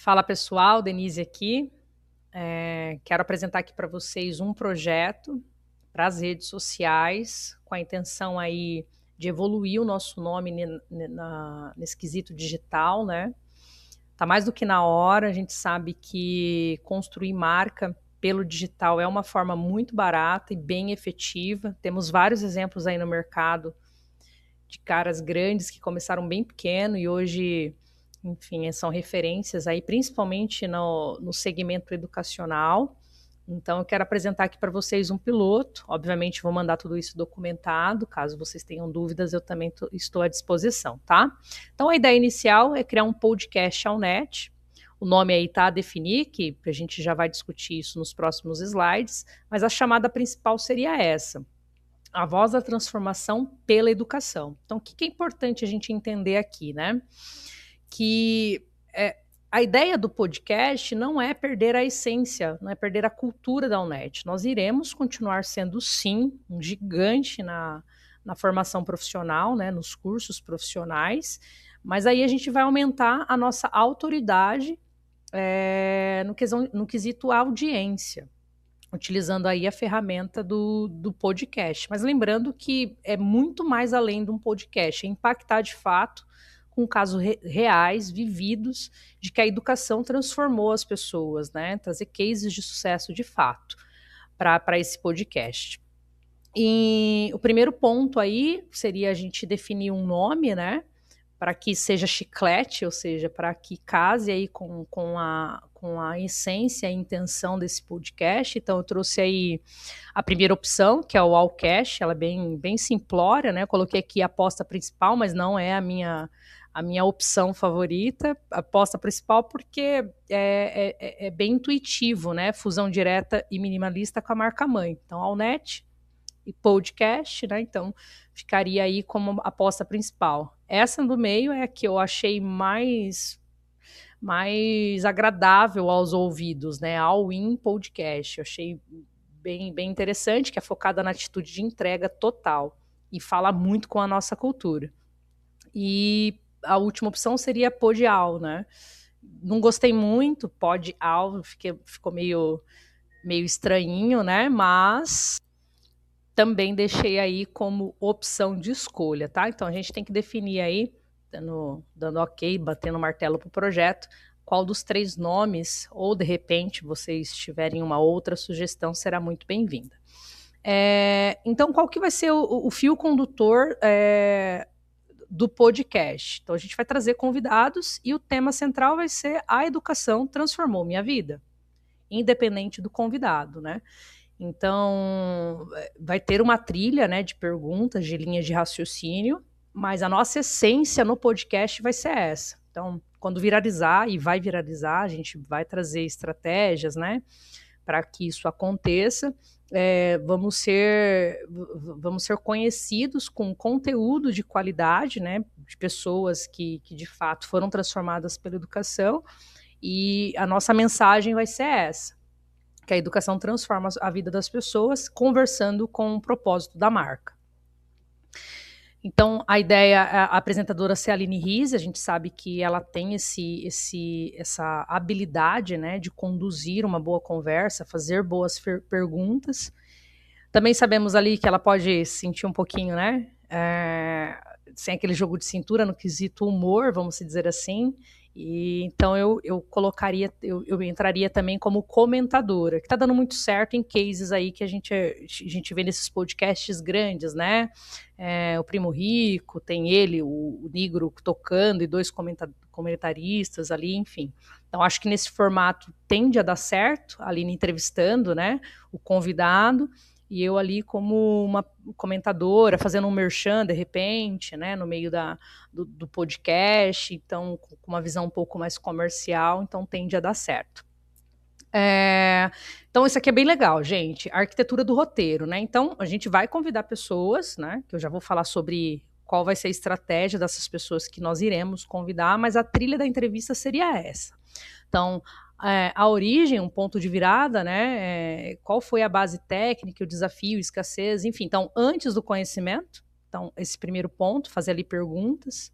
Fala pessoal, Denise aqui. Quero apresentar aqui para vocês um projeto para as redes sociais, com a intenção aí de evoluir o nosso nome nesse quesito digital, né? Tá mais do que na hora, a gente sabe que construir marca pelo digital é uma forma muito barata e bem efetiva. Temos vários exemplos aí no mercado de caras grandes que começaram bem pequeno e hoje, enfim, são referências aí, principalmente no segmento educacional. Então, eu quero apresentar aqui para vocês um piloto. Obviamente, vou mandar tudo isso documentado. Caso vocês tenham dúvidas, eu também estou à disposição, tá? Então, a ideia inicial é criar um podcast ao net. O nome aí está a definir, que a gente já vai discutir isso nos próximos slides, mas a chamada principal seria essa: a voz da transformação pela educação. Então, o que é importante a gente entender aqui, né? Que a ideia do podcast não é perder a essência, não é perder a cultura da UNET. Nós iremos continuar sendo, sim, um gigante na formação profissional, né, nos cursos profissionais, mas aí a gente vai aumentar a nossa autoridade no quesito audiência, utilizando aí a ferramenta do podcast. Mas lembrando que é muito mais além de um podcast, é impactar de fato com casos reais, vividos, de que a educação transformou as pessoas, né? Trazer cases de sucesso de fato para esse podcast. E o primeiro ponto aí seria a gente definir um nome, né? Para que seja chiclete, ou seja, para que case aí com a essência e a intenção desse podcast. Então, eu trouxe aí a primeira opção, que é o Allcast, ela é bem simplória, né? Eu coloquei aqui a aposta principal, mas não é a minha opção favorita, a aposta principal, porque é bem intuitivo, né? Fusão direta e minimalista com a marca mãe. Então, Allnet e podcast, né? Então, ficaria aí como aposta principal. Essa do meio é a que eu achei mais agradável aos ouvidos, né? All-in Podcast. Eu achei bem interessante, que é focada na atitude de entrega total e fala muito com a nossa cultura. E a última opção seria Podial, né? Não gostei muito, Podial, ficou meio estranhinho, né? Mas também deixei aí como opção de escolha, tá? Então a gente tem que definir aí, dando ok, batendo martelo pro projeto, qual dos 3 nomes, ou de repente vocês tiverem uma outra sugestão, será muito bem-vinda. Então, qual que vai ser o fio condutor do podcast? Então, a gente vai trazer convidados e o tema central vai ser: a educação transformou minha vida, independente do convidado, né? Então, vai ter uma trilha, né, de perguntas, de linhas de raciocínio, mas a nossa essência no podcast vai ser essa. Então, quando viralizar, e vai viralizar, a gente vai trazer estratégias, né, para que isso aconteça. Vamos ser conhecidos com conteúdo de qualidade, né, de pessoas que de fato foram transformadas pela educação, e a nossa mensagem vai ser essa: que a educação transforma a vida das pessoas, conversando com o propósito da marca. Então, a ideia, a apresentadora ser a Aline Rize, a gente sabe que ela tem essa habilidade, né, de conduzir uma boa conversa, fazer boas perguntas. Também sabemos ali que ela pode sentir um pouquinho, né, sem aquele jogo de cintura no quesito humor, vamos dizer assim. E então eu colocaria, eu entraria também como comentadora, que está dando muito certo em cases aí que a gente vê nesses podcasts grandes, né? O Primo Rico, tem ele, o Negro tocando, e 2 comentaristas ali, enfim. Então, acho que nesse formato tende a dar certo, a Aline entrevistando, né, o convidado, e eu ali como uma comentadora, fazendo um merchan, de repente, né, no meio do podcast, então com uma visão um pouco mais comercial, então tende a dar certo. Então, isso aqui é bem legal, gente, a arquitetura do roteiro, né? Então, a gente vai convidar pessoas, né, que eu já vou falar sobre qual vai ser a estratégia dessas pessoas que nós iremos convidar, mas a trilha da entrevista seria essa. Então, a origem, um ponto de virada, né? Qual foi a base técnica, o desafio, escassez, enfim. Então, antes do conhecimento, Então, esse primeiro ponto, fazer ali perguntas.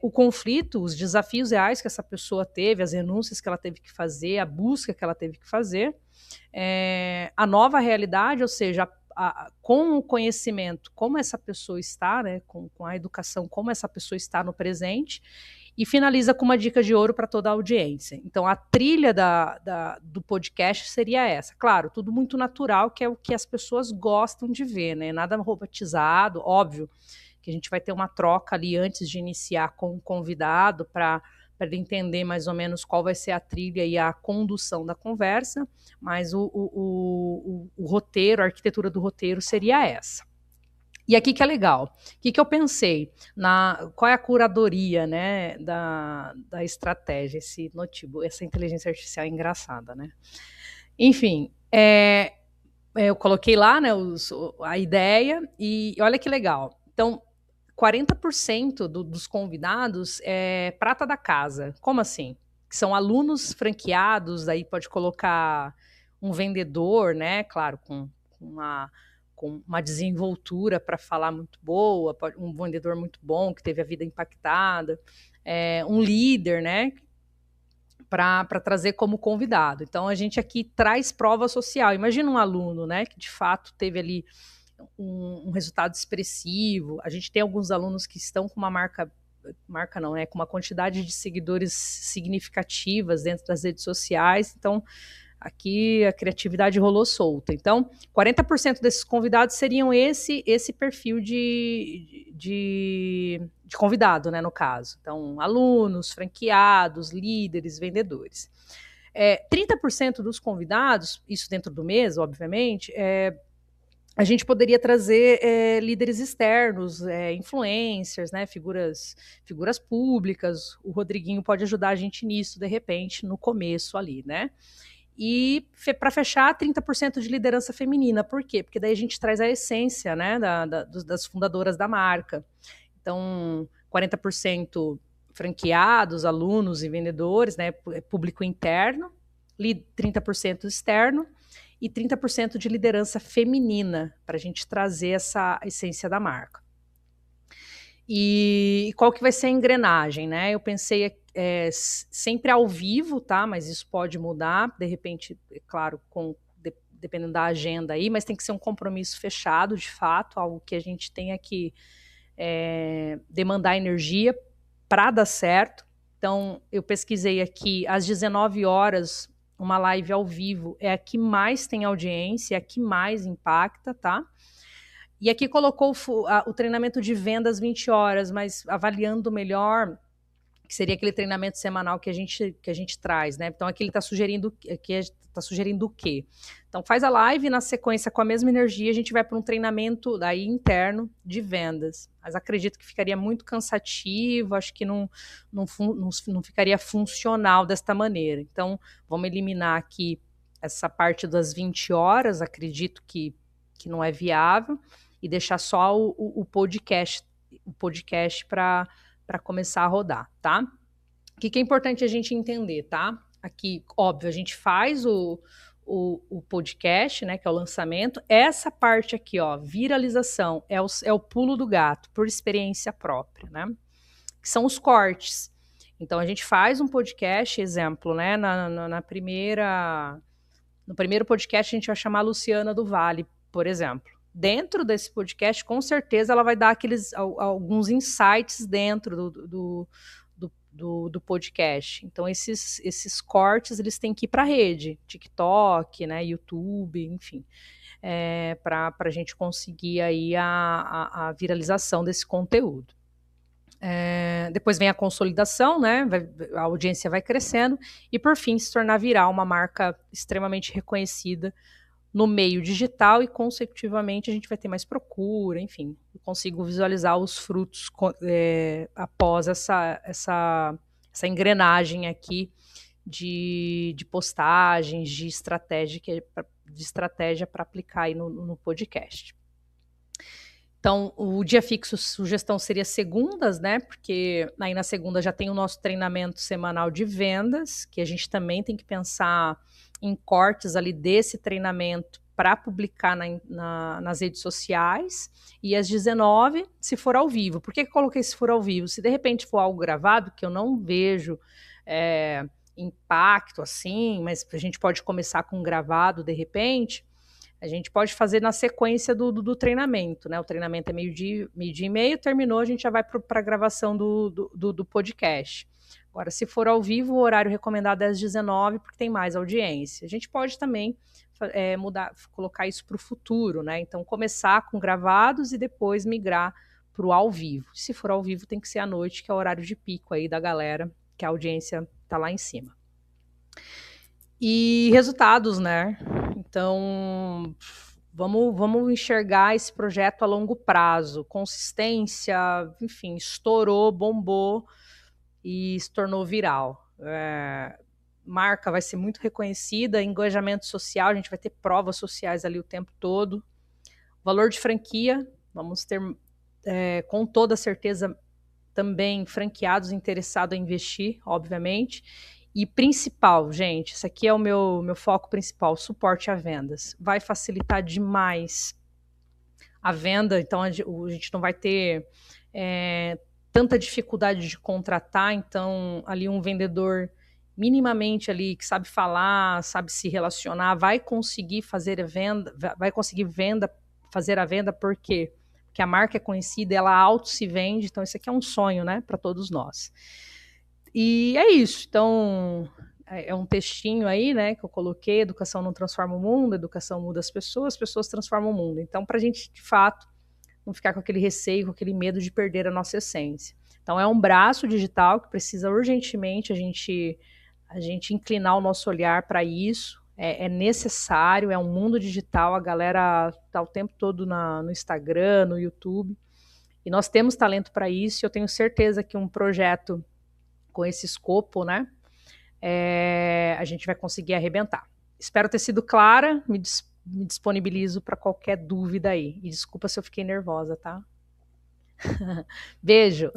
O conflito, os desafios reais que essa pessoa teve, as renúncias que ela teve que fazer, a busca que ela teve que fazer. A nova realidade, ou seja, com o conhecimento, como essa pessoa está, né, com a educação, como essa pessoa está no presente, e finaliza com uma dica de ouro para toda a audiência. Então, a trilha do podcast seria essa. Claro, tudo muito natural, que é o que as pessoas gostam de ver, né? Nada robotizado, óbvio que a gente vai ter uma troca ali antes de iniciar com o convidado para ele entender mais ou menos qual vai ser a trilha e a condução da conversa, mas o roteiro, a arquitetura do roteiro seria essa. E aqui que é legal. O que eu pensei? Qual é a curadoria, né, da estratégia, esse notebook, essa inteligência artificial engraçada, né? Enfim, eu coloquei lá, né, a ideia e olha que legal. Então, 40% dos convidados é prata da casa. Como assim? Que são alunos franqueados, aí pode colocar um vendedor, né? Claro, com uma desenvoltura para falar muito boa, um vendedor muito bom, que teve a vida impactada, um líder, né? Para trazer como convidado. Então, a gente aqui traz prova social. Imagina um aluno, né? Que de fato teve ali um resultado expressivo. A gente tem alguns alunos que estão com uma marca não, né? Com uma quantidade de seguidores significativas dentro das redes sociais. Então, aqui a criatividade rolou solta. Então, 40% desses convidados seriam esse perfil de convidado, né, no caso. Então, alunos, franqueados, líderes, vendedores. 30% dos convidados, isso dentro do mês, obviamente, a gente poderia trazer líderes externos, influencers, né, figuras públicas. O Rodriguinho pode ajudar a gente nisso, de repente, no começo ali, né? E para fechar, 30% de liderança feminina. Por quê? Porque daí a gente traz a essência, né, das fundadoras da marca. Então, 40% franqueados, alunos e vendedores, né, público interno, 30% externo, e 30% de liderança feminina, para a gente trazer essa essência da marca. E qual que vai ser a engrenagem, né? Eu pensei sempre ao vivo, tá? Mas isso pode mudar, de repente, é claro, dependendo da agenda aí, mas tem que ser um compromisso fechado, de fato, algo que a gente tenha que demandar energia para dar certo. Então, eu pesquisei aqui, às 19 horas, uma live ao vivo é a que mais tem audiência, é a que mais impacta, tá? E aqui colocou o treinamento de vendas 20 horas, mas avaliando melhor, que seria aquele treinamento semanal que a gente traz, né? Então aqui ele está sugerindo o quê? Então faz a live, na sequência, com a mesma energia, a gente vai para um treinamento daí interno de vendas. Mas acredito que ficaria muito cansativo, acho que não ficaria funcional desta maneira. Então, vamos eliminar aqui essa parte das 20 horas, acredito que não é viável, e deixar só o podcast para começar a rodar, tá? O que é importante a gente entender, tá? Aqui, óbvio, a gente faz o podcast, né, que é o lançamento. Essa parte aqui, ó, viralização, é o pulo do gato, por experiência própria, né? Que são os cortes. Então, a gente faz um podcast, exemplo, né, no primeiro podcast a gente vai chamar a Luciana do Vale, por exemplo. Dentro desse podcast, com certeza, ela vai dar alguns insights dentro do podcast. Então, esses cortes, eles têm que ir para a rede, TikTok, né, YouTube, enfim, para a gente conseguir aí a viralização desse conteúdo. Depois vem a consolidação, né? A audiência vai crescendo e, por fim, se tornar viral, uma marca extremamente reconhecida no meio digital e, consecutivamente, a gente vai ter mais procura, enfim, eu consigo visualizar os frutos após essa engrenagem aqui de postagens, de estratégia para aplicar aí no podcast. Então, o dia fixo, sugestão seria segundas, né? Porque aí na segunda já tem o nosso treinamento semanal de vendas, que a gente também tem que pensar em cortes ali desse treinamento para publicar nas redes sociais, e às 19, se for ao vivo. Por que eu coloquei se for ao vivo? Se de repente for algo gravado, que eu não vejo impacto assim, mas a gente pode começar com gravado de repente, a gente pode fazer na sequência do treinamento, né? O treinamento é meio-dia e meio, terminou, a gente já vai para a gravação do podcast. Agora, se for ao vivo, o horário recomendado é às 19, porque tem mais audiência. A gente pode também colocar isso para o futuro, né? Então, começar com gravados e depois migrar para o ao vivo. Se for ao vivo, tem que ser à noite, que é o horário de pico aí da galera, que a audiência está lá em cima. E resultados, né? Então, vamos enxergar esse projeto a longo prazo. Consistência, enfim, estourou, bombou e se tornou viral. Marca vai ser muito reconhecida, engajamento social, a gente vai ter provas sociais ali o tempo todo. Valor de franquia, vamos ter, com toda certeza, também franqueados interessados em investir, obviamente. E principal, gente, isso aqui é o meu foco principal, suporte a vendas. Vai facilitar demais a venda, então a gente não vai ter tanta dificuldade de contratar, então ali um vendedor minimamente ali que sabe falar, sabe se relacionar, vai conseguir fazer a venda, fazer a venda, por quê? Porque a marca é conhecida, ela auto se vende, então isso aqui é um sonho, né, para todos nós. E é isso, então é um textinho aí, né, que eu coloquei, educação não transforma o mundo, educação muda as pessoas transformam o mundo. Então, para a gente, de fato, não ficar com aquele receio, com aquele medo de perder a nossa essência. Então, é um braço digital que precisa urgentemente a gente inclinar o nosso olhar para isso, é necessário, é um mundo digital, a galera está o tempo todo no Instagram, no YouTube, e nós temos talento para isso, e eu tenho certeza que um projeto com esse escopo, né, a gente vai conseguir arrebentar. Espero ter sido clara, me disponibilizo para qualquer dúvida aí. E desculpa se eu fiquei nervosa, tá? Beijo!